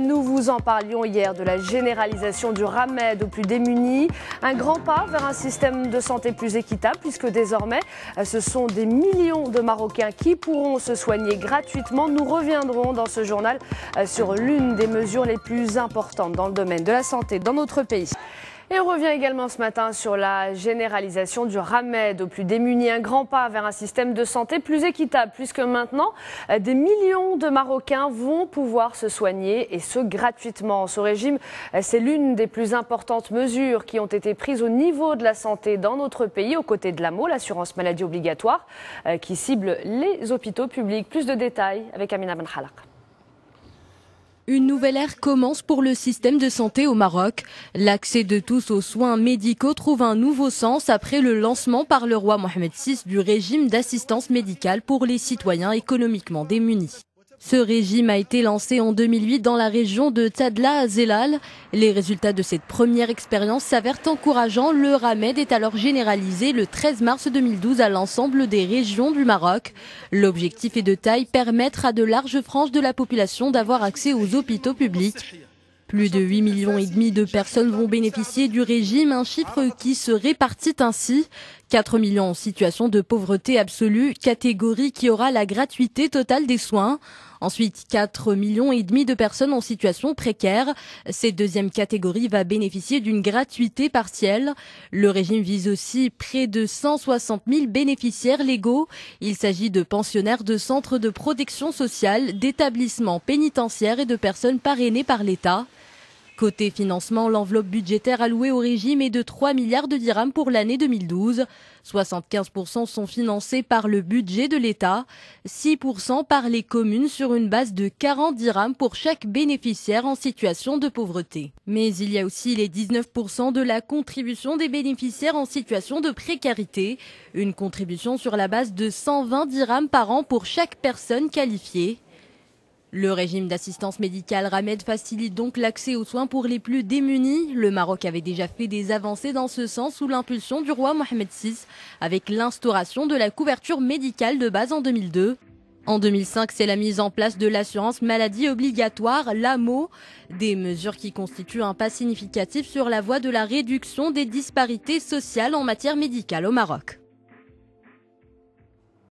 Nous vous en parlions hier de la généralisation du Ramed aux plus démunis. Un grand pas vers un système de santé plus équitable puisque désormais ce sont des millions de Marocains qui pourront se soigner gratuitement. Nous reviendrons dans ce journal sur l'une des mesures les plus importantes dans le domaine de la santé dans notre pays. Et on revient également ce matin sur la généralisation du Ramed aux plus démunis, un grand pas vers un système de santé plus équitable, puisque maintenant, des millions de Marocains vont pouvoir se soigner et ce gratuitement. Ce régime, c'est l'une des plus importantes mesures qui ont été prises au niveau de la santé dans notre pays, aux côtés de l'AMO, l'assurance maladie obligatoire, qui cible les hôpitaux publics. Plus de détails avec Amina Benhalak. Une nouvelle ère commence pour le système de santé au Maroc. L'accès de tous aux soins médicaux trouve un nouveau sens après le lancement par le roi Mohamed VI du régime d'assistance médicale pour les citoyens économiquement démunis. Ce régime a été lancé en 2008 dans la région de Tadla à Zelal. Les résultats de cette première expérience s'avèrent encourageants. Le Ramed est alors généralisé le 13 mars 2012 à l'ensemble des régions du Maroc. L'objectif est de taille, permettre à de larges franges de la population d'avoir accès aux hôpitaux publics. Plus de 8,5 millions de personnes vont bénéficier du régime, un chiffre qui se répartit ainsi. 4 millions en situation de pauvreté absolue, catégorie qui aura la gratuité totale des soins. Ensuite, 4,5 millions de personnes en situation précaire. Cette deuxième catégorie va bénéficier d'une gratuité partielle. Le régime vise aussi près de 160 000 bénéficiaires légaux. Il s'agit de pensionnaires de centres de protection sociale, d'établissements pénitentiaires et de personnes parrainées par l'État. Côté financement, l'enveloppe budgétaire allouée au régime est de 3 milliards de dirhams pour l'année 2012. 75% sont financés par le budget de l'État, 6% par les communes sur une base de 40 dirhams pour chaque bénéficiaire en situation de pauvreté. Mais il y a aussi les 19% de la contribution des bénéficiaires en situation de précarité, une contribution sur la base de 120 dirhams par an pour chaque personne qualifiée. Le régime d'assistance médicale Ramed facilite donc l'accès aux soins pour les plus démunis. Le Maroc avait déjà fait des avancées dans ce sens sous l'impulsion du roi Mohamed VI avec l'instauration de la couverture médicale de base en 2002. En 2005, c'est la mise en place de l'assurance maladie obligatoire, l'AMO, des mesures qui constituent un pas significatif sur la voie de la réduction des disparités sociales en matière médicale au Maroc.